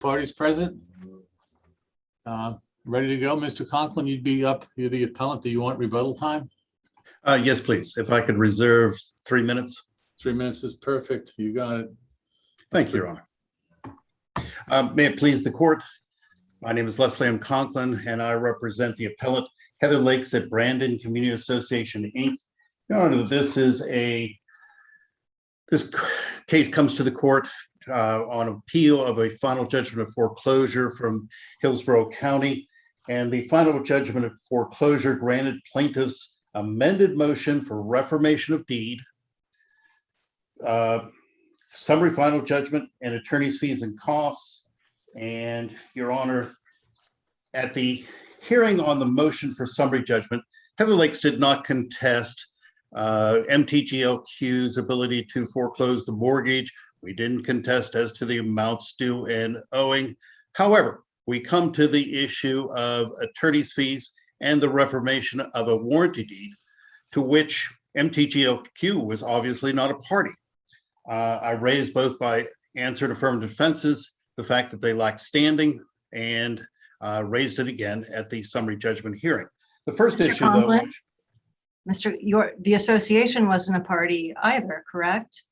Parties present. Ready to go, Mr. Conklin? You'd be up. You're the appellant. Do you want rebuttal time? Yes, please. If I could reserve 3 minutes. 3 minutes is perfect. You got it. Thank you, Your Honor. May it please the court. My name is Leslie M. Conklin, and I represent the appellant Heather Lakes at Brandon Community Association, Inc. Your Honor, this case comes to the court on appeal of a final judgment of foreclosure from Hillsborough County. And the final judgment of foreclosure granted plaintiffs amended motion for reformation of deed, summary final judgment, and attorney's fees and costs. And Your Honor, at the hearing on the motion for summary judgment, Heather Lakes did not contest MTGLQ's ability to foreclose the mortgage. We didn't contest as to the amounts due and owing. However, we come to the issue of attorney's fees and the reformation of a warranty deed to which MTGLQ was obviously not a party. I raised both by answered affirmative defenses, the fact that they lack standing, and raised it again at the summary judgment hearing. The first Mr. issue, Conklin, though, the association wasn't a party either, correct?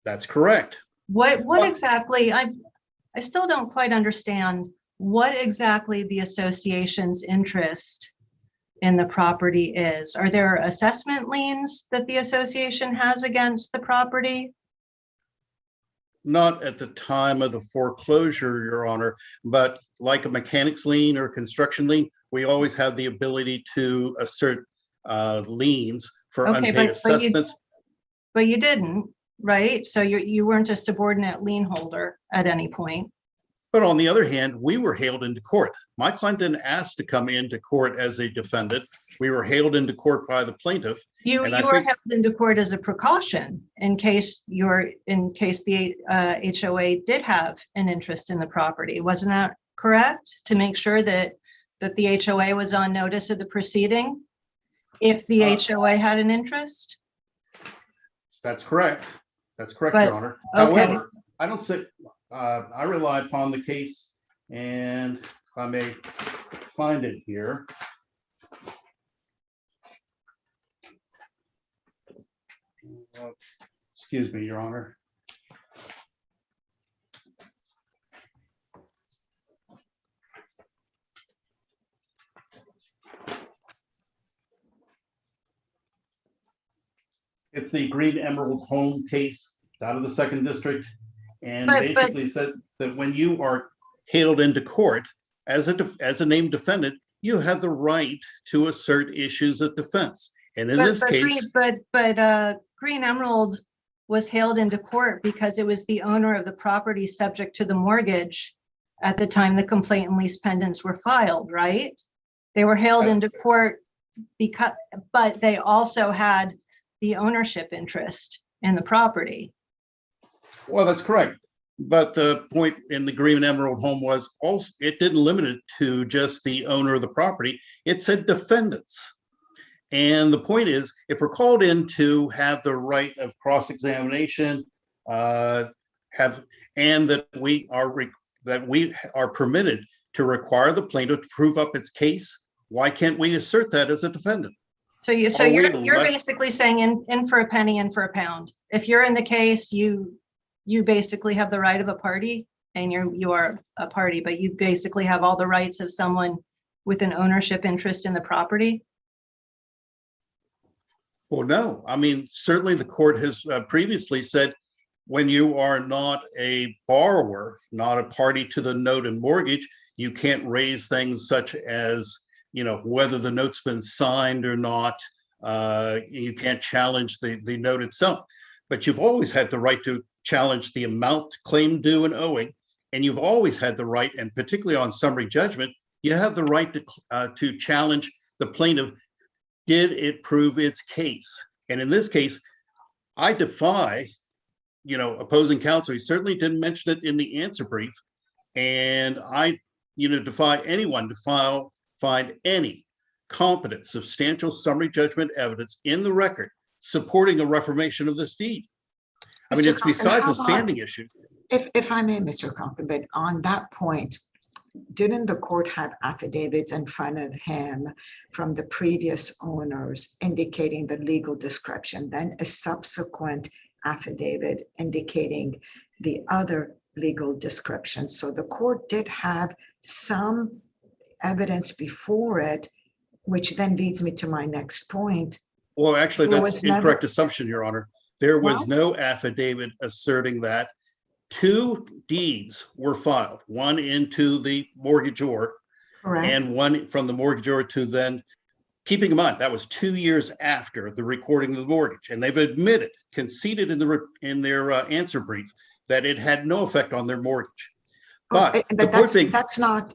that's correct. What exactly, I still don't quite understand what exactly the association's interest in the property is. Are there assessment liens that the association has against the property? Not at the time of the foreclosure, Your Honor, but like a mechanics lien or construction lien, we always have the ability to assert liens for Okay, unpaid assessments. But you didn't, right? So you weren't a subordinate lien holder at any point. But on the other hand, we were hailed into court. My client didn't ask to come into court as a defendant. We were hailed into court by the plaintiff. You were held into court as a precaution in case the HOA did have an interest in the property. Wasn't that correct? To make sure that the HOA was on notice of the proceeding if the HOA had an interest? That's correct. That's correct, But, Your Honor. okay. However, I don't say, I rely upon the case, and if I may find it here. Excuse me, Your Honor. It's the Green Emerald Home case. It's out of the 2nd District, and basically said that when you are hailed into court as a named defendant, you have the right to assert issues of defense. And in this case, Green Emerald was hailed into court because it was the owner of the property subject to the mortgage at the time the complaint and lease pendants were filed, right? They were hailed into court but they also had the ownership interest in the property. well, that's correct. But the point in the Green Emerald Home was also, it didn't limit it to just the owner of the property. It said defendants. And the point is, if we're called in to have the right of cross-examination, and that we are permitted to require the plaintiff to prove up its case, why can't we assert that as a defendant? So you're basically saying in for a penny, in for a pound. If you're in the case, you basically have the right of a party, and you are a party, but you basically have all the rights of someone with an ownership interest in the property. Well, no. I mean, certainly the court has previously said when you are not a borrower, not a party to the note and mortgage, you can't raise things such as, whether the note's been signed or not. You can't challenge the note itself, but you've always had the right to challenge the amount claimed due and owing. And you've always had the right, and particularly on summary judgment, you have the right to challenge the plaintiff. Did it prove its case? And in this case, I defy, opposing counsel. He certainly didn't mention it in the answer brief. And I, defy anyone to find any competent, substantial summary judgment evidence in the record supporting a reformation of this deed. I mean, it's besides the standing issue. If I may, Mr. Conklin, but on that point, didn't the court have affidavits in front of him from the previous owners indicating the legal description, then a subsequent affidavit indicating the other legal description? So the court did have some evidence before it, which then leads me to my next point. Well, actually, There that's was an never- incorrect assumption, Your Honor. There was Well- no affidavit asserting that. Two deeds were filed, one into the mortgagor Correct? and one from the mortgagor to then, keeping in mind, that was 2 years after the recording of the mortgage. And they've admitted, conceded in their answer brief, that it had no effect on their mortgage. But the point being, that's not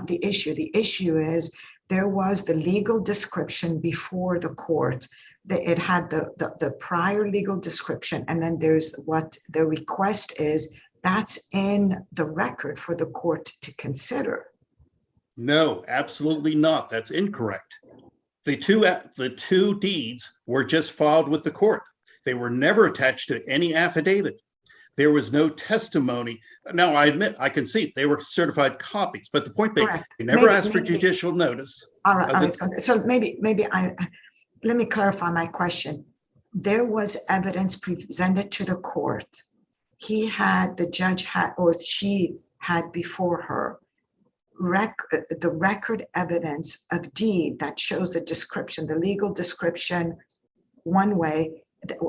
the issue. The issue is there was the legal description before the court. It had the prior legal description, and then there's what the request is. That's in the record for the court to consider. no, absolutely not. That's incorrect. The two deeds were just filed with the court. They were never attached to any affidavit. There was no testimony. Now, I admit, I can see they were certified copies, but the point being, Correct. they never Maybe- asked for maybe- judicial notice. All right, of all the- right. So maybe let me clarify my question. There was evidence presented to the court. The judge had, or she had before her, the record evidence of deed that shows the description, the legal description, one way,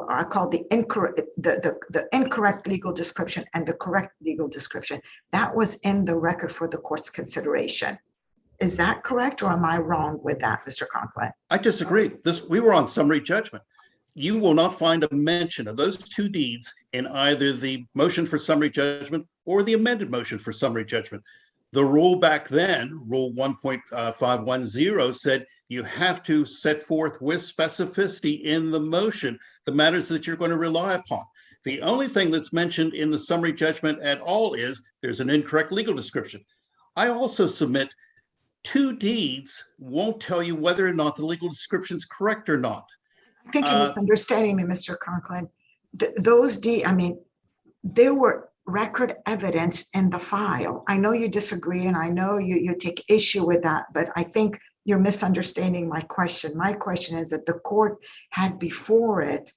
I call the incorrect legal description and the correct legal description. That was in the record for the court's consideration. Is that correct, or am I wrong with that, Mr. Conklin? I disagree. We were on summary judgment. You will not find a mention of those two deeds in either the motion for summary judgment or the amended motion for summary judgment. The rule back then, Rule 1.510, said you have to set forth with specificity in the motion the matters that you're going to rely upon. The only thing that's mentioned in the summary judgment at all is there's an incorrect legal description. I also submit two deeds won't tell you whether or not the legal description is correct or not. I think you're misunderstanding me, Mr. Conklin. There were record evidence in the file. I know you disagree, and I know you take issue with that, but I think you're misunderstanding my question. My question is that the court had before it,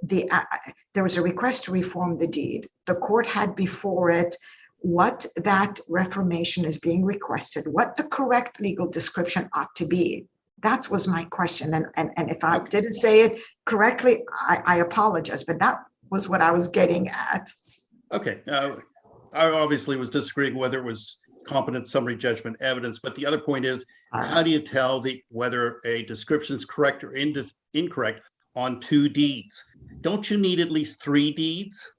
there was a request to reform the deed. The court had before it what that reformation is being requested, what the correct legal description ought to be. That was my question. And if I didn't say it correctly, I apologize, but that was what I was getting at. Okay. I obviously was disagreeing whether it was competent summary judgment evidence, but the other point is, how do you tell whether a description is correct or incorrect on two deeds? Don't you need at least three deeds?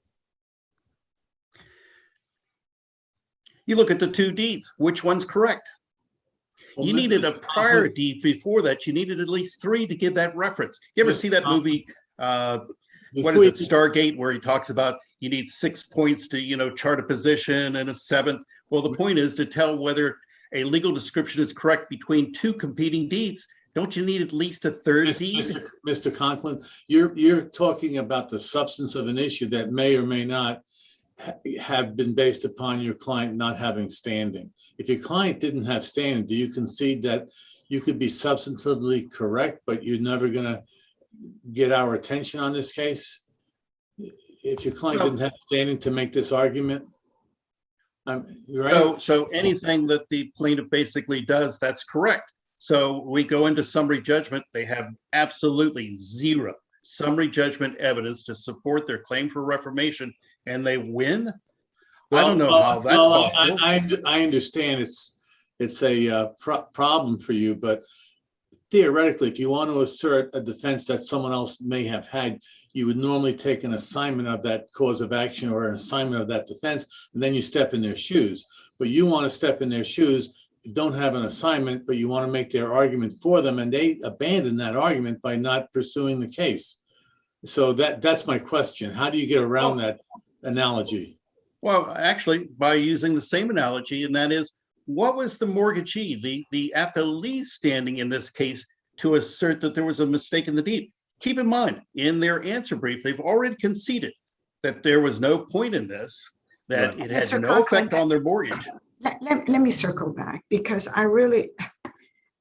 You look at the two deeds, which one's correct? You needed a prior deed before that. You needed at least three to give that reference. You ever see that movie, what is it, Stargate, where he talks about you need 6 points to, chart a position and a seventh? Well, the point is to tell whether a legal description is correct between two competing deeds. Don't you need at least a third deed? Mr. Conklin, you're talking about the substance of an issue that may or may not have been based upon your client not having standing. If your client didn't have standing, do you concede that you could be substantively correct, but you're never going to get our attention on this case? If your client didn't have standing to make this argument? Right? So anything that the plaintiff basically does, that's correct. So we go into summary judgment. They have absolutely zero summary judgment evidence to support their claim for reformation, and they win. I don't know how that's possible. I understand it's a problem for you, but theoretically, if you want to assert a defense that someone else may have had, you would normally take an assignment of that cause of action or an assignment of that defense, and then you step in their shoes. But you want to step in their shoes, you don't have an assignment, but you want to make their argument for them, and they abandon that argument by not pursuing the case. So that's my question. How do you get around that analogy? Well, actually, by using the same analogy, and that is, what was the mortgagee, the appellee standing in this case to assert that there was a mistake in the deed? Keep in mind, in their answer brief, they've already conceded that there was no point in this. that Right. it had Mr. no Conklin, effect on their mortgage. let me circle back because I really,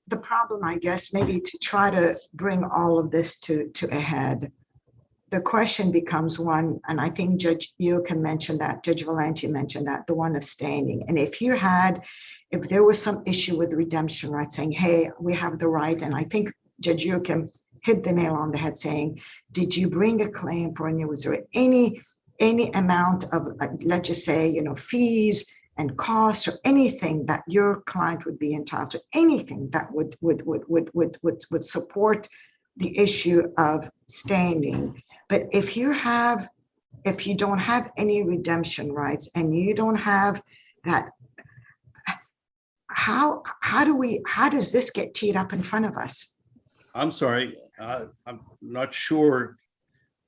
the problem, I guess, maybe to try to bring all of this to a head, the question becomes one, and I think Judge Yoakum mentioned that, Judge Valenti mentioned that, the one of standing. And if there was some issue with redemption rights, saying, hey, we have the right, and I think Judge Yoakum hit the nail on the head saying, did you bring a claim for any, was there any amount of, let's just say, fees and costs or anything that your client would be entitled to, anything that would support the issue of standing. But if you don't have any redemption rights and you don't have that, how does this get teed up in front of us? I'm sorry, I'm not sure.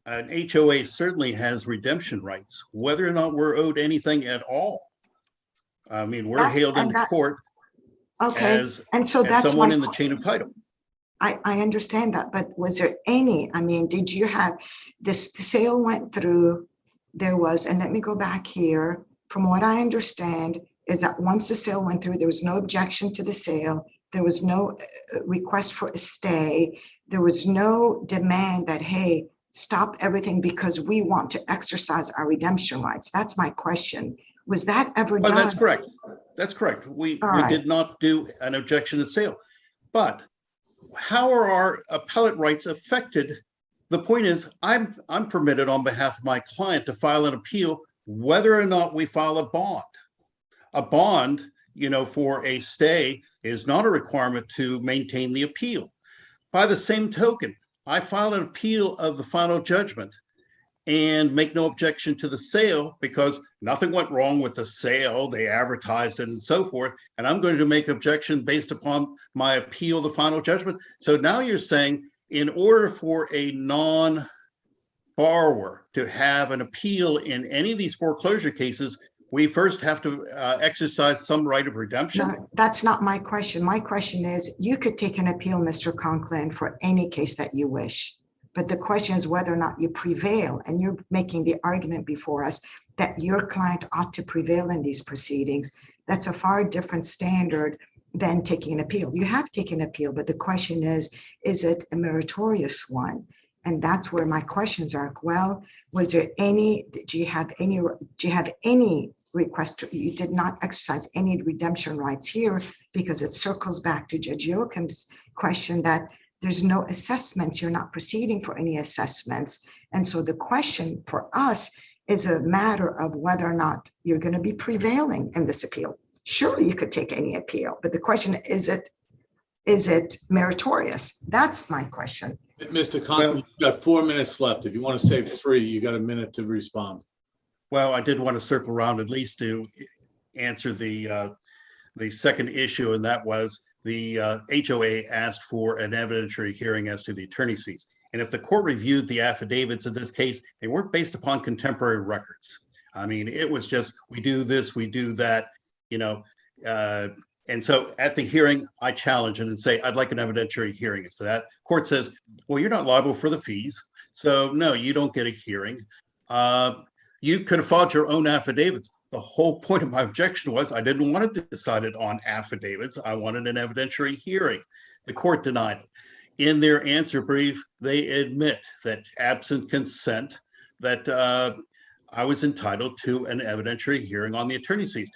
An HOA certainly has redemption rights, whether or not we're owed anything at all. I mean, we're hailed into court Okay, as and so that's someone my in the chain of title. I understand that, but was there any, I mean, did you have, this the sale went through, there was, and let me go back here, from what I understand, is that once the sale went through, there was no objection to the sale, there was no request for a stay, there was no demand that, hey, stop everything because we want to exercise our redemption rights. That's my question. Was that ever done? Well, that's correct. That's correct. We did not do an objection to sale, but how are our appellate rights affected? The point is, I'm permitted on behalf of my client to file an appeal, whether or not we file a bond. A bond, for a stay is not a requirement to maintain the appeal. By the same token, I filed an appeal of the final judgment and make no objection to the sale because nothing went wrong with the sale. They advertised it and so forth. And I'm going to make objection based upon my appeal of the final judgment. So now you're saying in order for a non-borrower to have an appeal in any of these foreclosure cases, we first have to exercise some right of redemption? No, that's not my question. My question is, you could take an appeal, Mr. Conklin, for any case that you wish. But the question is whether or not you prevail. And you're making the argument before us that your client ought to prevail in these proceedings. That's a far different standard than taking an appeal. You have taken an appeal, but the question is it a meritorious one? And that's where my questions are. Well, was there any, do you have any request? You did not exercise any redemption rights here because it circles back to Judge Yoakum's question that there's no assessments. You're not proceeding for any assessments. And so the question for us is a matter of whether or not you're going to be prevailing in this appeal. Surely you could take any appeal, but the question is it meritorious? That's my question. Mr. Conklin, you've got 4 minutes left. If you want to save 3, you got a minute to respond. Well, I did want to circle around at least to answer the second issue, and that was the HOA asked for an evidentiary hearing as to the attorney's fees. And if the court reviewed the affidavits in this case, they weren't based upon contemporary records. I mean, it was just, we do this, we do that, and so at the hearing, I challenge it and say, I'd like an evidentiary hearing. And so that court says, well, you're not liable for the fees. So no, you don't get a hearing. You could have filed your own affidavits. The whole point of my objection was I didn't want to decide it on affidavits. I wanted an evidentiary hearing. The court denied it. In their answer brief, they admit that absent consent, that I was entitled to an evidentiary hearing on the attorney's fees.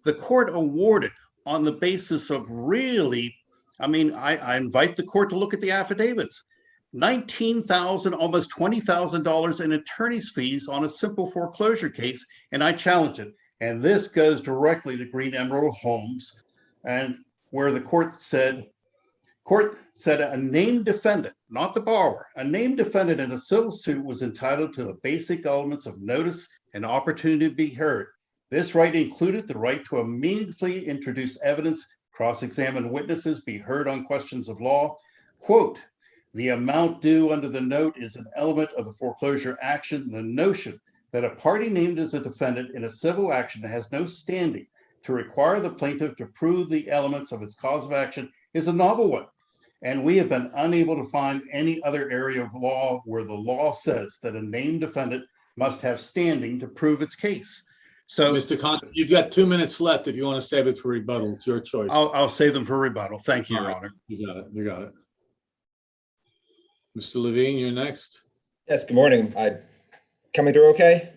The court awarded on the basis of really, I mean, I invite the court to look at the affidavits. $19,000, almost $20,000 in attorney's fees on a simple foreclosure case, and I challenge it. And this goes directly to Green Emerald Homes, and where the court said a named defendant, not the borrower, a named defendant in a civil suit was entitled to the basic elements of notice and opportunity to be heard. This right included the right to meaningfully introduce evidence, cross-examine witnesses, be heard on questions of law. Quote, the amount due under the note is an element of the foreclosure action. The notion that a party named as a defendant in a civil action has no standing to require the plaintiff to prove the elements of its cause of action is a novel one. And we have been unable to find any other area of law where the law says that a named defendant must have standing to prove its case. So Mr. Con, you've got 2 minutes left if you want to save it for rebuttal. It's your choice. I'll save them for rebuttal. Thank you, All Your right. Honor. You got it. You got it. Mr. Levine, you're next. Yes, good morning. Coming through okay?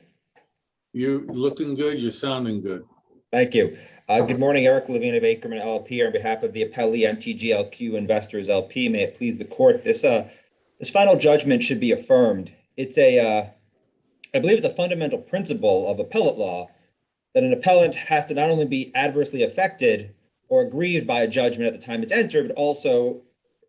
You're looking good. You're sounding good. Thank you. Good morning, Eric Levine of Ackerman LLP. On behalf of the appellee MTGLQ Investors LP, may it please the court, this final judgment should be affirmed. I believe it's a fundamental principle of appellate law that an appellant has to not only be adversely affected or aggrieved by a judgment at the time it's entered, but also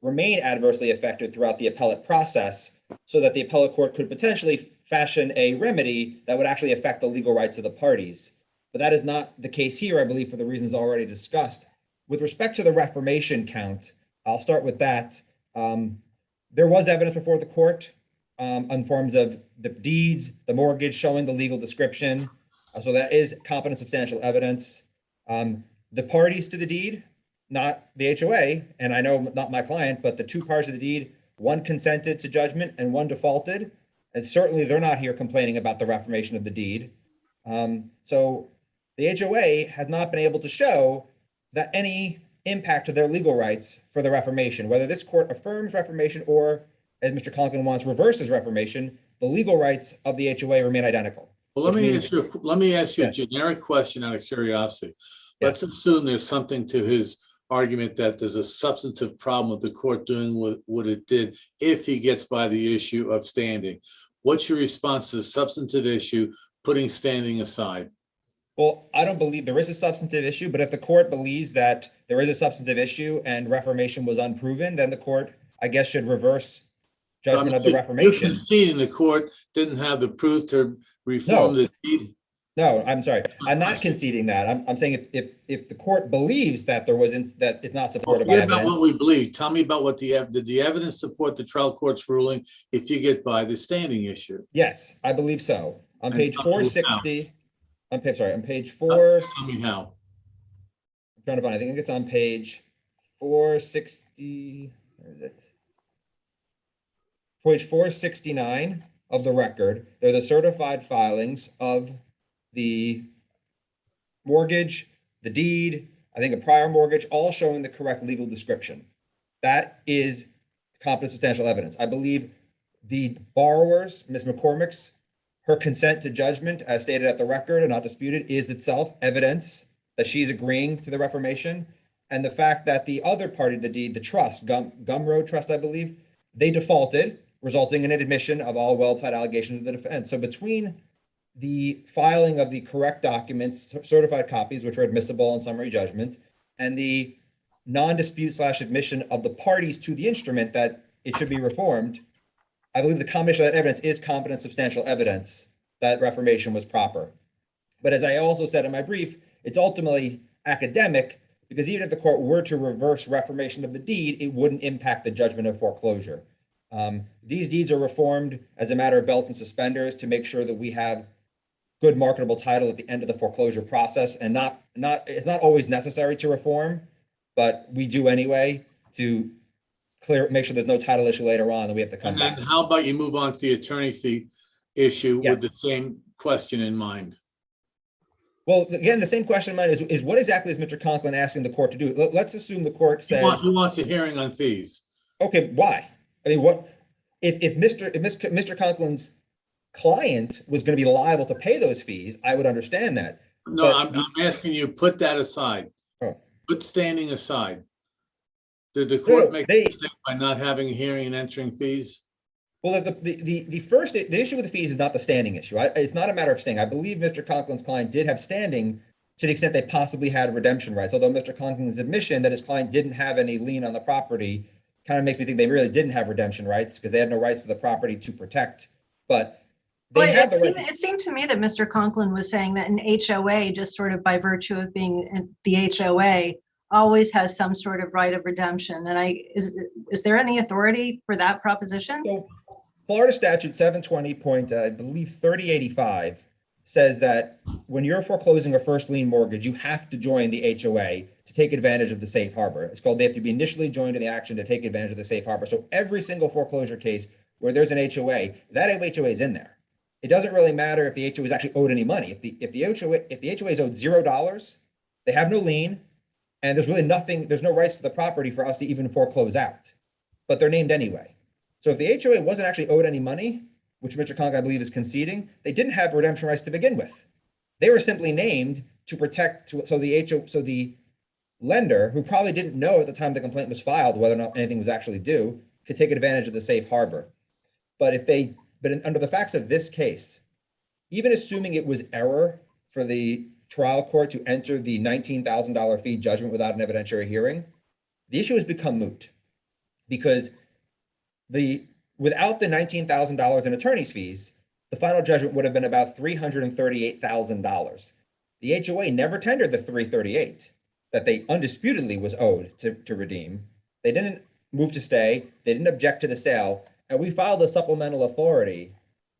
remain adversely affected throughout the appellate process so that the appellate court could potentially fashion a remedy that would actually affect the legal rights of the parties. But that is not the case here, I believe, for the reasons already discussed. With respect to the reformation count, I'll start with that. There was evidence before the court in forms of the deeds, the mortgage showing the legal description. So that is competent substantial evidence. The parties to the deed, not the HOA, and I know not my client, but the two parties of the deed, one consented to judgment and one defaulted. And certainly they're not here complaining about the reformation of the deed. So the HOA has not been able to show that any impact to their legal rights for the reformation, whether this court affirms reformation or, as Mr. Conklin wants, reverses reformation, the legal rights of the HOA remain identical. Well, let me ask you a Yeah. generic question out of curiosity. Yeah. Let's assume there's something to his argument that there's a substantive problem with the court doing what it did if he gets by the issue of standing. What's your response to the substantive issue, putting standing aside? Well, I don't believe there is a substantive issue, but if the court believes that there is a substantive issue and reformation was unproven, then the court, I guess, should reverse judgment of the You're reformation. conceding the court didn't have the proof to reform No. the deed. No, I'm sorry. my I'm not question. conceding that. I'm saying if the court believes that there wasn't, that it's not supported by Forget about what evidence. we believe. Tell me about did the evidence support the trial court's ruling if you get by the standing issue? Yes, I believe so. On And page tell me how. 460, on page 4, Tell me how. I'm trying to find, I think it's on page 460, where is it? Page 469 of the record, they're the certified filings of the mortgage, the deed, I think a prior mortgage, all showing the correct legal description. That is competent substantial evidence. I believe the borrowers, Ms. McCormick's, her consent to judgment, as stated at the record and not disputed, is itself evidence that she's agreeing to the reformation. And the fact that the other party of the deed, the trust, Gumroad Trust, I believe, they defaulted, resulting in an admission of all well-pled allegations of the defense. So between the filing of the correct documents, certified copies, which are admissible in summary judgment, and the non-dispute / admission of the parties to the instrument that it should be reformed, I believe the combination of that evidence is competent substantial evidence that reformation was proper. But as I also said in my brief, it's ultimately academic, because even if the court were to reverse reformation of the deed, it wouldn't impact the judgment of foreclosure. These deeds are reformed as a matter of belts and suspenders to make sure that we have good marketable title at the end of the foreclosure process, and it's not always necessary to reform, but we do anyway to make sure there's no title issue later on that we have to come And then back. how about you move on to the attorney fee issue Yes. with the same question in mind? Well, again, the same question in mind is what exactly is Mr. Conklin asking the court to do? Let's assume the court He says, wants a hearing on fees. okay, why? I mean, what if Mr. Conklin's client was going to be liable to pay those fees? I would understand that. No, But I'm asking you, put that aside. Oh. Put standing aside. Did the No, court make a they- mistake by not having a hearing and entering fees? Well, the issue with the fees is not the standing issue. It's not a matter of standing. I believe Mr. Conklin's client did have standing to the extent they possibly had redemption rights. Although Mr. Conklin's admission that his client didn't have any lien on the property kind of makes me think they really didn't have redemption rights because they had no rights to the property to protect. But they Well, had the right. it seemed to me that Mr. Conklin was saying that an HOA, just sort of by virtue of being in the HOA, always has some sort of right of redemption. And is there any authority for that proposition? So Florida statute 720.3085 says that when you're foreclosing a first lien mortgage, you have to join the HOA to take advantage of the safe harbor. It's called, they have to be initially joined in the action to take advantage of the safe harbor. So every single foreclosure case where there's an HOA, that HOA is in there. it doesn't really matter if the HOA is actually owed any money. If the HOA is owed $0, they have no lien, and there's really nothing, there's no rights to the property for us to even foreclose out, but they're named anyway. So if the HOA wasn't actually owed any money, which Mr. Conk, I believe, is conceding, they didn't have redemption rights to begin with. They were simply named to protect, so the lender, who probably didn't know at the time the complaint was filed whether or not anything was actually due, could take advantage of the safe harbor. But under the facts of this case, even assuming it was error for the trial court to enter the $19,000 fee judgment without an evidentiary hearing, the issue has become moot, because without the $19,000 in attorney's fees, the final judgment would have been about $338,000. The HOA never tendered the $338,000 that they undisputedly was owed to redeem. They didn't move to stay. They didn't object to the sale. And we filed a supplemental authority,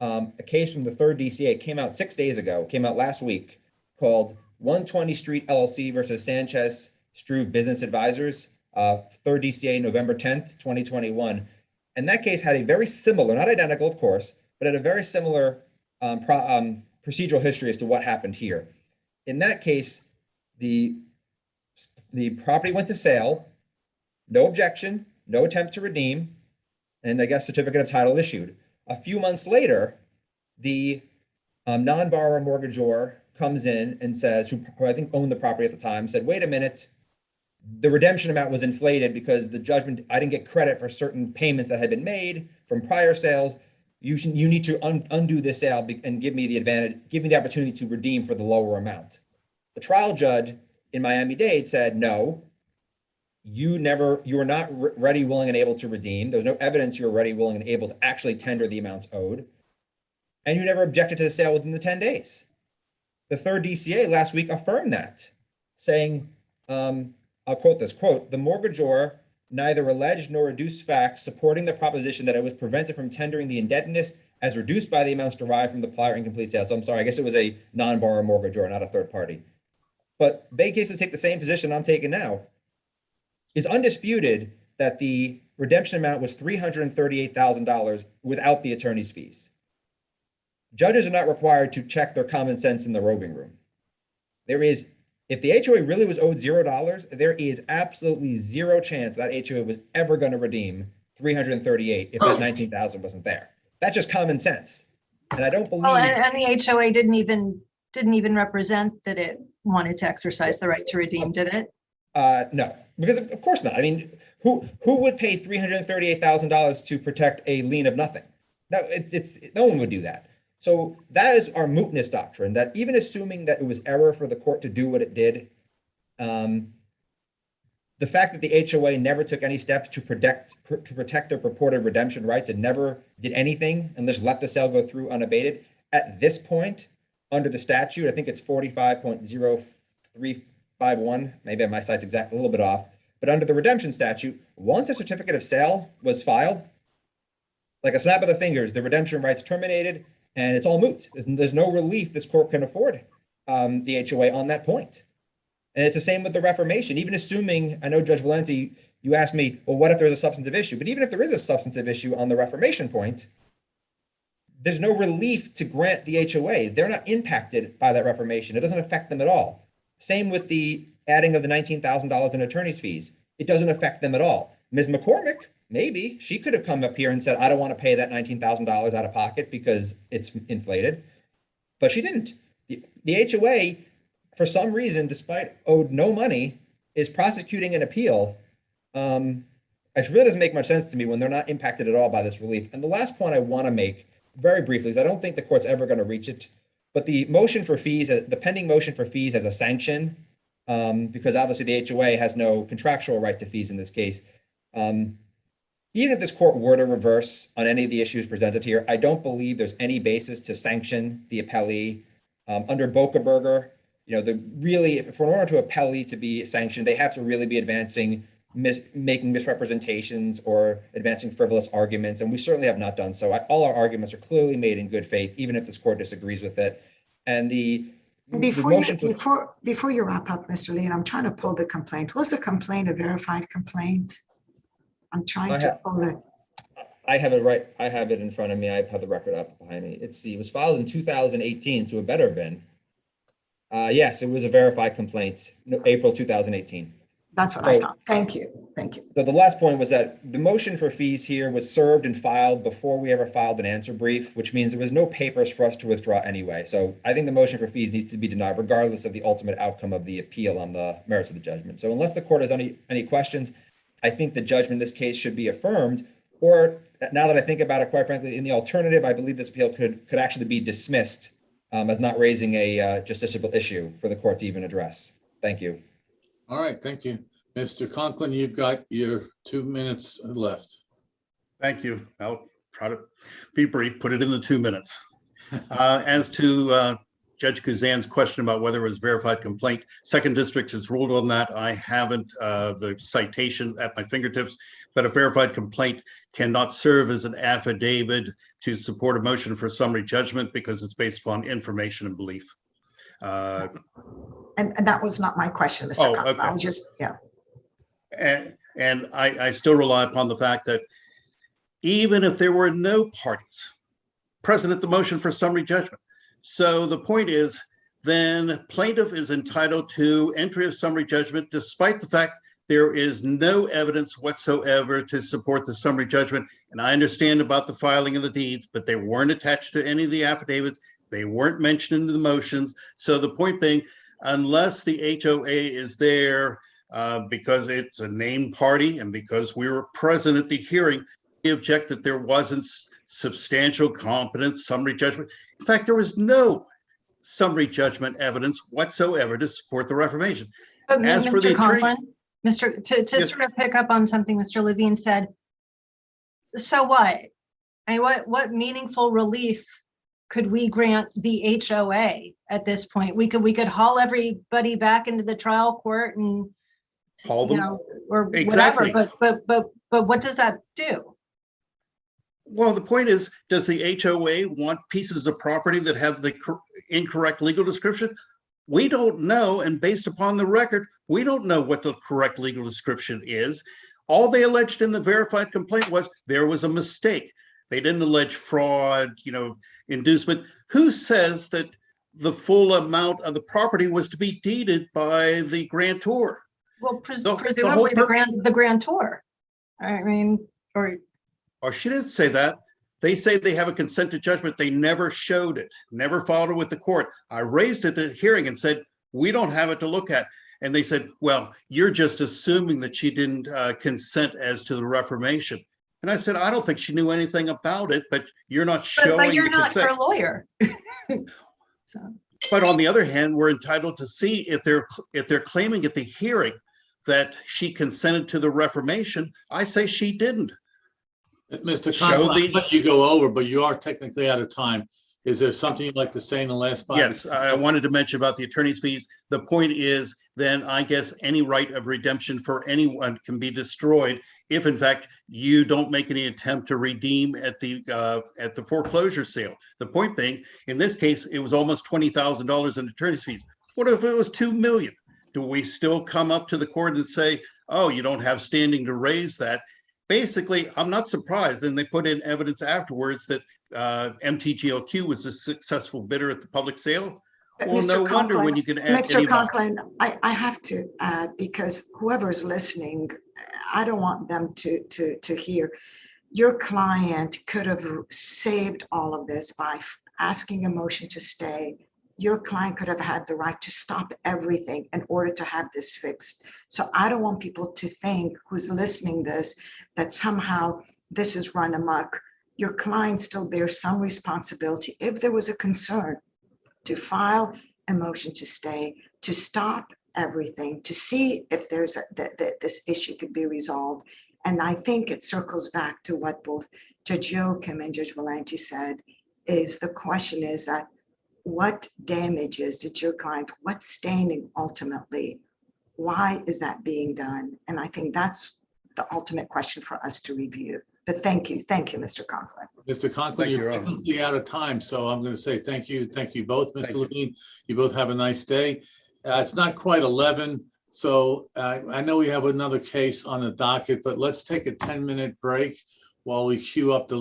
a case from the 3rd DCA. It came out 6 days ago, came out last week, called 120 Street LLC versus Sanchez Struve Business Advisors, 3rd DCA, November 10th, 2021. And that case had a very similar, not identical, of course, but had a very similar procedural history as to what happened here. In that case, the property went to sale, no objection, no attempt to redeem, and I guess certificate of title issued. A few months later, the non-borrower mortgagor comes in and says, who I think owned the property at the time, said, wait a minute, the redemption amount was inflated because the judgment, I didn't get credit for certain payments that had been made from prior sales. You need to undo this sale and give me the opportunity to redeem for the lower amount. The trial judge in Miami-Dade said, no, you were not ready, willing, and able to redeem. There was no evidence you were ready, willing, and able to actually tender the amounts owed. And you never objected to the sale within the 10 days. The 3rd DCA last week affirmed that, saying, I'll quote this, quote, the mortgagor neither alleged nor reduced facts supporting the proposition that it was prevented from tendering the indebtedness as reduced by the amounts derived from the prior incomplete sale. So I'm sorry, I guess it was a non-borrower mortgagor, not a third party. But they cases take the same position I'm taking now. It's undisputed that the redemption amount was $338,000 without the attorney's fees. Judges are not required to check their common sense in the robing room. If the HOA really was owed $0, there is absolutely zero chance that HOA was ever going to redeem $338,000 if that $19,000 wasn't there. That's just common sense. And I don't believe. Oh, and the HOA didn't even represent that it wanted to exercise the right to redeem, did it? No, because of course not. I mean, who would pay $338,000 to protect a lien of nothing? No, no one would do that. So that is our mootness doctrine, that even assuming that it was error for the court to do what it did, the fact that the HOA never took any steps to protect their purported redemption rights and never did anything and just let the sale go through unabated, at this point, under the statute, I think it's 45.0351, maybe my site's exact, a little bit off, but under the redemption statute, once a certificate of sale was filed, like a snap of the fingers, the redemption rights terminated, and it's all moot. There's no relief this court can afford the HOA on that point. And it's the same with the reformation. Even assuming, I know Judge Valenti, you asked me, well, what if there's a substantive issue? But even if there is a substantive issue on the reformation point, there's no relief to grant the HOA. They're not impacted by that reformation. It doesn't affect them at all. Same with the adding of the $19,000 in attorney's fees. It doesn't affect them at all. Ms. McCormick, maybe she could have come up here and said, I don't want to pay that $19,000 out of pocket because it's inflated, but she didn't. The HOA, for some reason, despite owed no money, is prosecuting an appeal. It really doesn't make much sense to me when they're not impacted at all by this relief. And the last point I want to make very briefly is I don't think the court's ever going to reach it, but the motion for fees, the pending motion for fees as a sanction, because obviously the HOA has no contractual right to fees in this case. Even if this court were to reverse on any of the issues presented here, I don't believe there's any basis to sanction the appellee. Under Bokeberger, if in order to appellee to be sanctioned, they have to really be advancing, making misrepresentations or advancing frivolous arguments, and we certainly have not done so. All our arguments are clearly made in good faith, even if this court disagrees with it. And before you wrap up, Mr. Lee, I'm trying to pull the complaint. Was the complaint a verified complaint? I'm trying to pull it. I have it right. I have it in front of me. I have the record up behind me. It was filed in 2018, so it better have been. Yes, it was a verified complaint, April 2018. That's what I So- thought. Thank you. Thank you. So the last point was that the motion for fees here was served and filed before we ever filed an answer brief, which means there was no papers for us to withdraw anyway. So I think the motion for fees needs to be denied regardless of the ultimate outcome of the appeal on the merits of the judgment. So unless the court has any questions, I think the judgment in this case should be affirmed. Or now that I think about it, quite frankly, in the alternative, I believe this appeal could actually be dismissed as not raising a justiciable issue for the court to even address. Thank you. All right, thank you. Mr. Conklin, you've got your 2 minutes left. Thank you. I'll try to be brief, put it in the 2 minutes. As to Judge Kuzan's question about whether it was verified complaint, Second District has ruled on that. I haven't the citation at my fingertips, but a verified complaint cannot serve as an affidavit to support a motion for summary judgment because it's based upon information and belief. And that was not my question, Mr. Oh, Conklin. I okay. was just, yeah. And I still rely upon the fact that even if there were no parties present at the motion for summary judgment. So the point is, then plaintiff is entitled to entry of summary judgment despite the fact there is no evidence whatsoever to support the summary judgment. And I understand about the filing of the deeds, but they weren't attached to any of the affidavits. They weren't mentioned in the motions. So the point being, unless the HOA is there because it's a named party and because we were present at the hearing, we object that there wasn't substantial competence summary judgment. In fact, there was no summary judgment evidence whatsoever to support the reformation. But As for the Mr. attorney- Conklin, to Yes. sort of pick up on something Mr. Levine said, so what? What meaningful relief could we grant the HOA at this point? We could haul everybody back into the trial court and, Haul you them- know, or Exactly. whatever, but what does that do? Well, the point is, does the HOA want pieces of property that have the incorrect legal description? We don't know. And based upon the record, we don't know what the correct legal description is. All they alleged in the verified complaint was there was a mistake. They didn't allege fraud, inducement. Who says that the full amount of the property was to be deeded by the grantor? Well, The whole presumably the grantor. I mean, or Or she didn't say that. They say they have a consent to judgment. They never showed it, never filed it with the court. I raised it at the hearing and said, we don't have it to look at. And they said, well, you're just assuming that she didn't consent as to the reformation. And I said, I don't think she knew anything about it, but you're not showing but you're the not her consent. lawyer. So. But on the other hand, we're entitled to see if they're claiming at the hearing that she consented to the reformation. I say she didn't. Mr. Show Conklin, I'll the- let you go over, but you are technically out of time. Is there something you'd like to say in the last 5? Yes, I wanted to mention about the attorney's fees. The point is, then I guess any right of redemption for anyone can be destroyed if in fact you don't make any attempt to redeem at the foreclosure sale. The point being, in this case, it was almost $20,000 in attorney's fees. What if it was 2 million? Do we still come up to the court and say, oh, you don't have standing to raise that? Basically, I'm not surprised. Then they put in evidence afterwards that MTGLQ was a successful bidder at the public sale. But Well, no Mr. wonder when Conklin- you can add Mr. any amount. Conklin, I have to add, because whoever's listening, I don't want them to hear. Your client could have saved all of this by asking a motion to stay. Your client could have had the right to stop everything in order to have this fixed. So I don't want people to think, who's listening this, that somehow this is run amok. Your client still bears some responsibility if there was a concern to file a motion to stay, to stop everything, to see if there's this issue could be resolved. And I think it circles back to what both Judge Joachim and Judge Valenti said, is the question is that what damages did your client, what standing ultimately, why is that being done? And I think that's the ultimate question for us to review. But thank you, Mr. Conklin. Mr. Conklin, Thank you, you're Your Honor. technically out of time, so I'm going to say thank you both, Thank Mr. you. Levine. You both have a nice day. It's not quite 11, so I know we have another case on the docket, but let's take a 10-minute break. while we queue up the